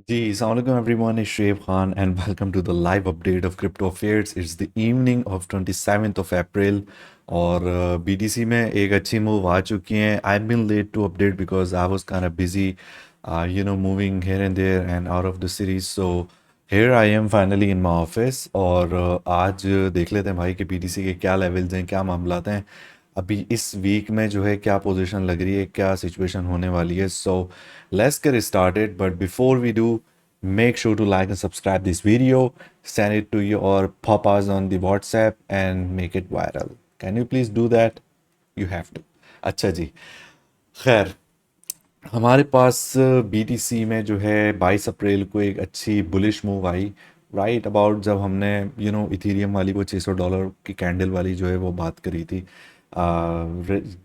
Ji, Assalamualaikum everyone, it's Shoaib Khan and welcome to the live update of Crypto Affairs. It's the evening of 27th of April और BTC में एक अच्छी move आ चुकी है. I've been late to update because I was kind of busy, moving here and there and out of the series. So here I am finally in my office और आज देख लेते हैं भाई कि BTC के क्या लेवल्स हैं, क्या मामलात हैं. अभी इस वीक में जो है क्या पोजीशन लग रही है, क्या सिचुएशन होने वाली है. सो let's get started. But before we do, make sure to like and subscribe this video, send it to your papas on the WhatsApp and make it viral. Can you please do that? You have to. अच्छा जी. खैर, हमारे पास BTC में जो है 22 अप्रैल को एक अच्छी bullish move I. Right about जब हमने इथीरियम वाली वो $600 की कैंडल वाली जो है वो बात करी थी,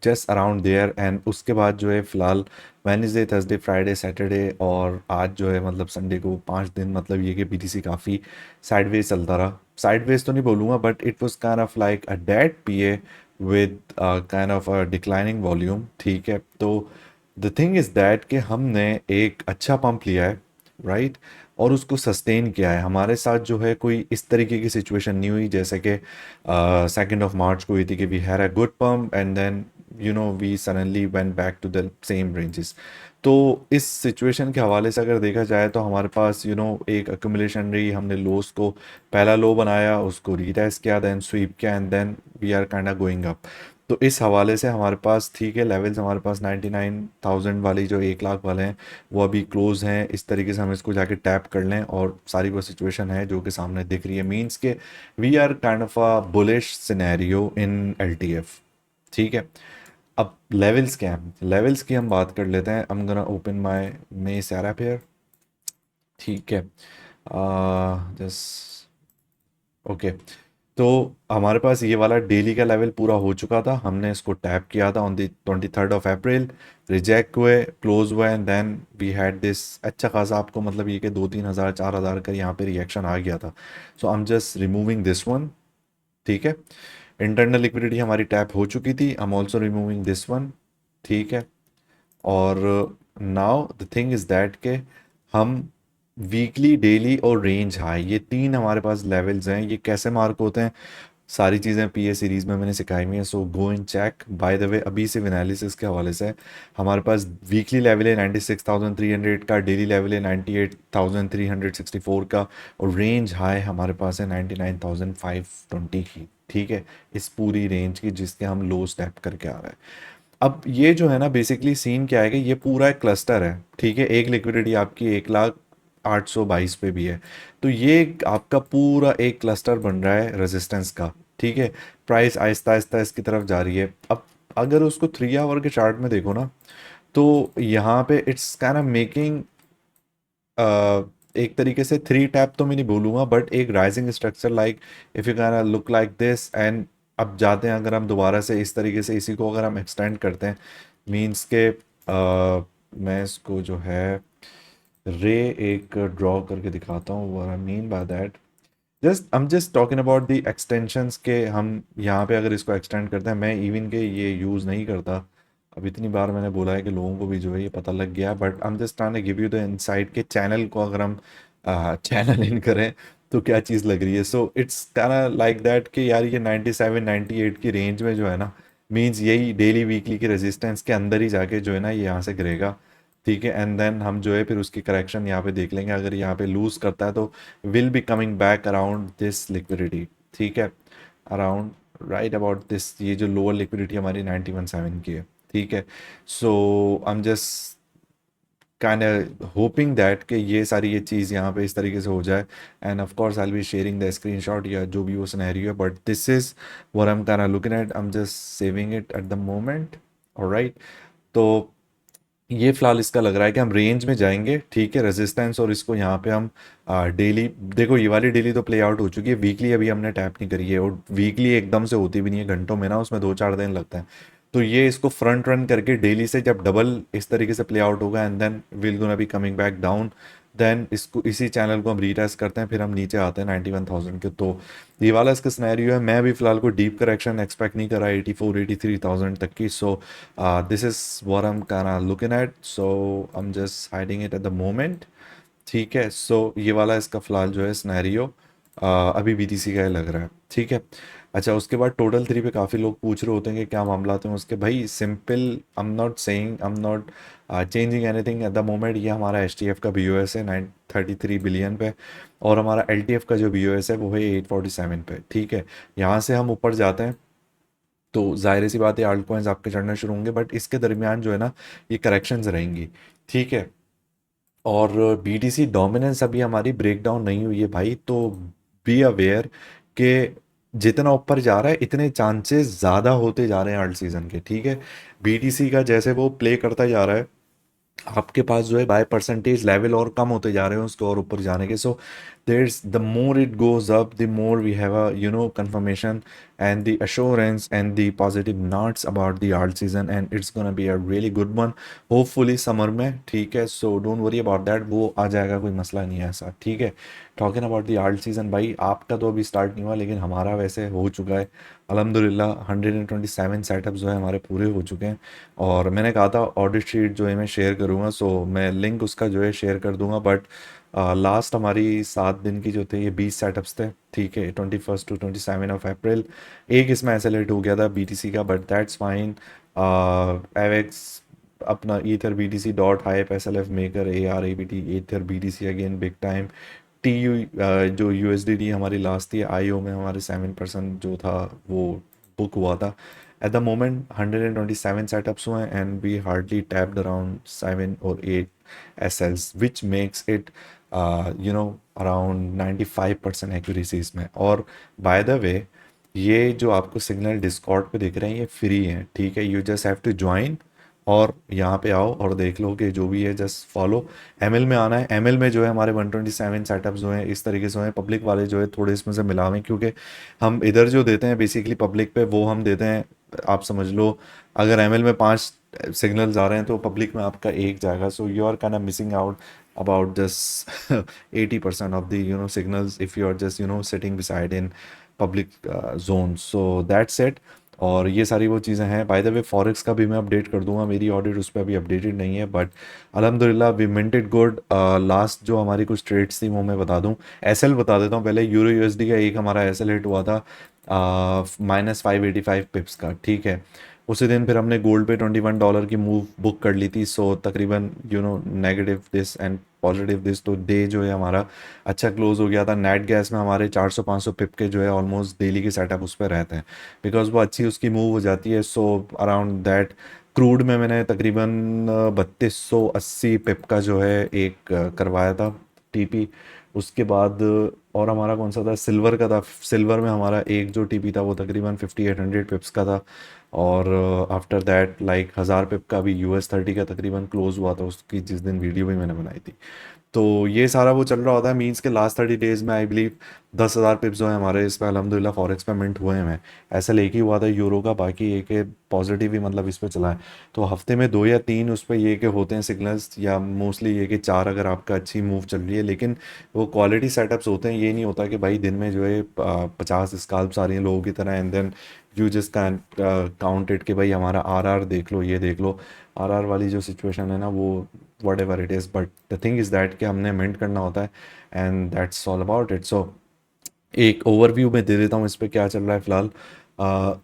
जस्ट अराउंड देयर. एंड उसके बाद जो है फ़िलहाल वेडनेसडे, थर्सडे, फ्राइडे, सैटरडे और आज जो है मतलब संडे को 5 दिन, मतलब ये कि BTC काफ़ी साइडवेज चलता रहा. साइडवेज तो नहीं बोलूँगा, but it was kind of like a dead PA with kind of a declining volume. ठीक है, तो द थिंग इज़ दैट कि हमने एक अच्छा पंप लिया है, राइट, और उसको सस्टेन किया है. हमारे साथ जो है कोई इस तरीके की सिचुएशन नहीं हुई जैसे कि 2 मार्च को हुई थी कि we had a good pump and then we suddenly went back to the same ranges. तो इस सिचुएशन के हवाले से अगर देखा जाए तो हमारे पास एक अक्यूमुलेशन रही. हमने लोस को पहला लो बनाया, उसको रीटेस्ट किया, देन स्वीप किया and then we are kind of going up. तो इस हवाले से हमारे पास ठीक है लेवल्स. हमारे पास 99,000 वाली जो 1 लाख वाले हैं वो अभी क्लोज हैं. इस तरीके से हम इसको जाके टैप कर लें और सारी वो सिचुएशन है जो कि सामने दिख रही है, मींस के we are kind of a bullish scenario in LTF. ठीक है, अब लेवल्स क्या हैं, लेवल्स की हम बात कर लेते हैं. आई am gonna open my mess app here. ठीक है, जस्ट ओके. तो हमारे पास ये वाला डेली का लेवल पूरा हो चुका था. हमने इसको टैप किया था on the 23rd of April. Reject हुए, क्लोज हुए and then we had this अच्छा खासा, आपको मतलब ये कि 2-3 हज़ार 4 हज़ार का यहाँ पे रिएक्शन आ गया था. So I am just removing this one. ठीक है, इंटरनल लिक्विडिटी हमारी टैप हो चुकी थी. I am also removing this one. ठीक है, और now the thing is that के हम वीकली, डेली और रेंज हाई, ये तीन हमारे पास लेवल्स हैं. ये कैसे मार्क होते हैं, सारी चीज़ें PA सीरीज़ में मैंने सिखाई हुई हैं. So go and check. By the way, अभी से एनालिसिस के हवाले से हमारे पास वीकली लेवल है 96,300 का, डेली लेवल है 98,364 का और रेंज हाई हमारे पास है 99,520 की. ठीक है, इस पूरी रेंज की जिसके हम लो स्टेप करके आ रहे हैं. अब ये जो है ना, बेसिकली सीन क्या है कि ये पूरा एक क्लस्टर है. ठीक है, एक लिक्विडिटी आपकी 1,08,22 पे भी है. तो ये आपका पूरा एक क्लस्टर बन रहा है रेजिस्टेंस का. ठीक है, प्राइस आहिस्ता आहिस्ता इसकी तरफ जा रही है. अब अगर उसको 3 आवर के चार्ट में देखो ना, तो यहाँ पे इट्स काइंड ऑफ मेकिंग एक तरीके से 3 टैप तो मैं नहीं बोलूँगा, बट एक rising structure like if you can look like this. And अब जाते हैं, अगर हम दोबारा से इस तरीके से इसी को अगर हम एक्सटेंड करते हैं, मींस के मैं इसको जो है रे एक ड्रॉ करके दिखाता हूँ. What I mean by that, just I am just talking about the extensions के. हम यहाँ पे अगर इसको एक्सटेंड करते हैं, मैं इवन के ये यूज़ नहीं करता. अब इतनी बार मैंने बोला है कि लोगों को भी जो है ये पता लग गया, but I am just trying to give you the insight के चैनल को अगर हम चैनल इन करें तो क्या चीज़ लग रही है. So it's kind like that कि यार ये 97 98 की रेंज में जो है ना, मीन्स यही डेली वीकली की रेजिस्टेंस के अंदर ही जाके जो है ना ये यहाँ से गिरेगा. ठीक है, एंड देन हम जो है फिर उसकी करेक्शन यहाँ पे देख लेंगे. अगर यहाँ पे लूज़ करता है तो will be coming back around this liquidity. ठीक है, अराउंड राइट अबाउट दिस, ये जो लोअर लिक्विडिटी हमारी 91.7 की है. ठीक है, so I am just kind hoping that कि ये सारी ये चीज़ यहाँ पे इस तरीके से हो जाए. End of course I will be sharing the screenshot या जो भी वो सिनेरियो है, but this is what I am kind looking at. I am just saving it at the moment. Alright, तो ये फिलहाल इसका लग रहा है कि हम रेंज में जाएंगे. ठीक है, रेजिस्टेंस और इसको यहाँ पे हम डेली देखो, ये वाली डेली तो प्ले आउट हो चुकी है. वीकली अभी हमने टैप नहीं करी है और वीकली एकदम से होती भी नहीं है, घंटों में ना, उसमें 2-4 दिन लगता है. तो ये इसको फ्रंट रन करके डेली से जब डबल इस तरीके से प्ले आउट होगा and then will gonna be coming back down. Then इसको इसी चैनल को हम रीटेस्ट करते हैं, फिर हम नीचे आते हैं 91,000 के. तो ये वाला इसका सिनेरियो है. मैं भी फिलहाल कोई डीप करेक्शन एक्सपेक्ट नहीं कर रहा 84-83,000 तक की. सो this is what I'm kind of looking at. So I'm just hiding it at the moment. ठीक है। सो ये वाला इसका फिलहाल जो है सिनेरियो अभी बीटीसी का ही लग रहा है। ठीक है। अच्छा, उसके बाद टोटल थ्री पे काफ़ी लोग पूछ रहे होते हैं कि क्या मामला हैं उसके। भाई simple, I am not changing anything at the moment. ये हमारा एच टी एफ का बी ओ एस है 933 बिलियन पे, और हमारा एल टी एफ का जो बी ओ एस है वो है 847 पे। ठीक है। यहाँ से हम ऊपर जाते हैं तो जाहिर सी बात है आल्ट कॉइन्स आपके चढ़ना शुरू होंगे, बट इसके दरमियान जो है ना ये करेक्शंस रहेंगी। ठीक है। और बीटीसी डोमिनेंस अभी हमारी ब्रेक डाउन नहीं हुई है भाई, तो बी अवेयर कि जितना ऊपर जा रहा है इतने चांसेस ज़्यादा होते जा रहे हैं आल्ट सीजन के। ठीक है। बीटीसी का जैसे वो प्ले करता जा रहा है, आपके पास जो है बाय परसेंटेज लेवल और कम होते जा रहे हैं उसके और ऊपर जाने के। सो there's the more it goes up, the more we have a confirmation and the assurance and the positive notes about the art season, and it's gonna be a really good one hopefully summer में। ठीक है। So don't worry about that, वो आ जाएगा, कोई मसला नहीं है ऐसा। ठीक है। Talking about the art season, भाई आपका तो अभी स्टार्ट नहीं हुआ लेकिन हमारा वैसे हो चुका है अल्हम्दुलिल्लाह। 127 सेटअप जो है हमारे पूरे हो चुके हैं, और मैंने कहा था ऑडिट शीट जो है मैं शेयर करूँगा, सो मैं लिंक उसका जो है शेयर कर दूंगा। बट लास्ट हमारी 7 दिन की जो थे ये 20 सेटअप्स थे। ठीक है। 21 to 27 ऑफ अप्रैल। एक इसमें एसएलएट हो गया था बीटीसी का, बट दैट्स फाइन। एवेक्स अपना ether BTC dot hype S L F maker A R A B T ether BTC again big time. T U जो यूएसडीटी हमारी लास्ट थी आईओ में हमारे 7% जो था वो बुक हुआ था। एट द मोमेंट 127 सेटअप्स हुए हैं and we hardly tapped around 7 or 8 SLs which makes it around 95% accuracy इसमें। और बाय द वे ये जो आपको सिग्नल डिस्कॉर्ड पे दिख रहे हैं ये फ्री हैं। ठीक है। You just have to join और यहाँ पे आओ और देख लो कि जो भी है जस्ट फॉलो। एमएल में आना है। एमएल में जो है हमारे 127 सेटअप्स जो हैं इस तरीके से हैं। पब्लिक वाले जो है थोड़े इसमें से मिलावें, क्योंकि हम इधर जो देते हैं बेसिकली पब्लिक पे वो हम देते हैं, आप समझ लो अगर एमएल में 5 सिग्नल्स आ रहे हैं तो पब्लिक में आपका एक जाएगा। So you are kind of missing out about just 80% of the signals if you are just sitting beside in public zones. So that's it। और ये सारी वो चीज़ें हैं। बाय द वे फॉरेक्स का भी मैं अपडेट कर दूंगा, मेरी ऑडिट उस पर अभी अपडेटेड नहीं है, बट अल्हम्दुलिल्लाह वी मिंटेड गुड। लास्ट जो हमारी कुछ ट्रेड्स थी वो मैं बता दूं। एसएल बता देता हूँ पहले। यूरो यूएसडी का एक हमारा एसएल हिट हुआ था -585 पिप्स का। ठीक है। उसी दिन फिर हमने गोल्ड पे $21 की मूव बुक कर ली थी। सो तकरीबन negative this and positive this, तो डे जो है हमारा अच्छा क्लोज हो गया था। नेट गैस में हमारे 400-500 पिप के जो है ऑलमोस्ट डेली के सेटअप उस पर रहते हैं, बिकॉज वो अच्छी उसकी मूव हो जाती है। सो अराउंड दैट क्रूड में मैंने तकरीबन 3280 पिप का जो है एक करवाया था टीपी। उसके बाद और हमारा कौन सा था, सिल्वर का था। सिल्वर में हमारा एक जो टीपी था वो तकरीबन 5800 पिप्स का था। और आफ्टर दैट लाइक 1000 पिप का भी US 30 का तकरीबन क्लोज हुआ था उसकी, जिस दिन वीडियो भी मैंने बनाई थी। तो ये सारा वो चल रहा होता है। मीन्स के लास्ट 30 डेज में आई बिलीव 10,000 पिप्स जो है हमारे इस पर अल्हम्दुलिल्लाह फॉरेक्स पे मिंट हुए हैं। ऐसा लेके हुआ था यूरो का, बाकी एक पॉजिटिव ही मतलब इस पर चला है। तो हफ्ते में 2 या 3 उस पर ये के होते हैं सिग्नल्स, या मोस्टली ये कि 4 अगर आपका अच्छी मूव चल रही है। लेकिन वो क्वालिटी सेटअप्स होते हैं, ये नहीं होता कि भाई दिन में जो है 50 स्काल्प्स आ रही हैं लोगों की तरह and then you just can count it कि भाई हमारा आरआर देख लो, ये देख लो। आरआर वाली जो सिचुएशन है ना वो whatever it is, but the thing is that कि हमने मिंट करना होता है and that's all about it. So एक ओवरव्यू में दे देता हूँ इस पर क्या चल रहा है फिलहाल। अ,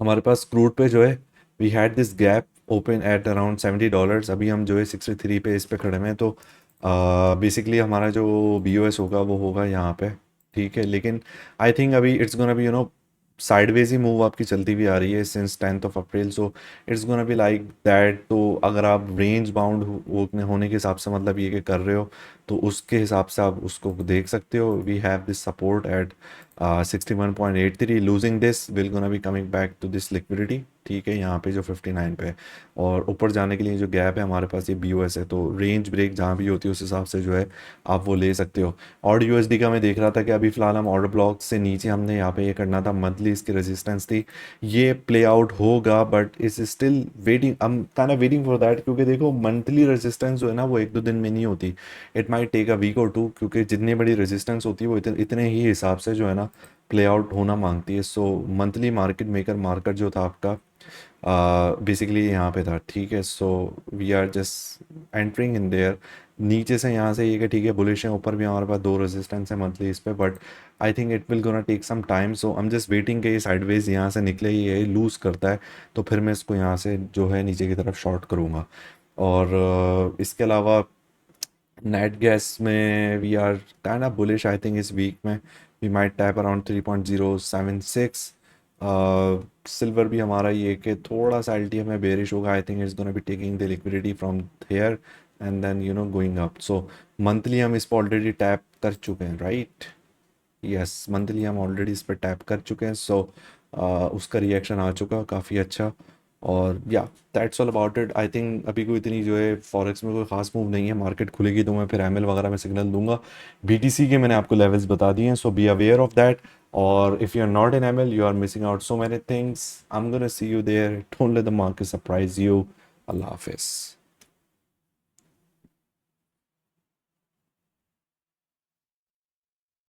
हमारे पास क्रूड पे जो है we had this gap open at around $70। अभी हम जो है 63 पे इस पे खड़े हुए हैं। तो बेसिकली हमारा जो BOS होगा वो होगा यहाँ पे। ठीक है। लेकिन आई थिंक अभी it's gonna B sideways he move आपकी चलती हुई आ रही है since 10th of April. So it's gonna be like that. तो अगर आप रेंज बाउंड होने के हिसाब से मतलब ये कि कर रहे हो तो उसके हिसाब से आप उसको देख सकते हो। We have this support at 61.83। Losing this will gonna be coming back to this liquidity. ठीक है। यहाँ पे जो 59 पे है, और ऊपर जाने के लिए जो गैप है हमारे पास ये BOS है। तो रेंज ब्रेक जहाँ भी होती है उस हिसाब से जो है आप वो ले सकते हो। और USD का मैं देख रहा था कि अभी फ़िलहाल हम ऑर्डर ब्लॉक से नीचे हमने यहाँ पे ये करना था, मंथली इसकी रेजिस्टेंस थी। ये प्ले आउट होगा but is still waiting, I am kind of waiting for that, क्योंकि देखो मंथली रेजिस्टेंस जो है ना वो 1-2 दिन में नहीं होती। It might take a week or two, क्योंकि जितनी बड़ी रेजिस्टेंस होती है वो इतने ही हिसाब से जो है ना प्ले आउट होना मांगती है। So monthly market maker market जो था आपका बेसिकली यहाँ पे था। ठीक है। So we are just entering in there नीचे से यहाँ से ये कि ठीक है बुलिश है, ऊपर भी हमारे पास दो रेजिस्टेंस है मंथली इस पे, but I think it will gonna take some time, so I am just waiting कि ये साइडवेज यहाँ से निकले, ये लूज़ करता है तो फिर मैं इसको यहाँ से जो है नीचे की तरफ शॉर्ट करूँगा। और इसके अलावा नेट गैस में we are kind of bullish I think इस वीक में, we might tap around 3.076। Silver भी हमारा ये कि थोड़ा सा एलटीएम में बेरिश होगा, I think it's gonna be taking the liquidity from here and then going up. So monthly हम इस पर ऑलरेडी टैप कर चुके हैं, राइट? यस, मंथली हम ऑलरेडी इस पर टैप कर चुके हैं, सो उसका रिएक्शन आ चुका काफ़ी अच्छा। और या that's all about it. I think अभी कोई इतनी जो है फॉरेक्स में कोई खास मूव नहीं है, मार्केट खुलेगी तो मैं फिर एमएल वगैरह में सिग्नल दूंगा। बीटीसी के मैंने आपको लेवल्स बता दिए हैं, so be aware of that. और if you are not in ML you are missing out so many things. I am gonna see you there, don't let the market surprise you. Allah हाफिज़।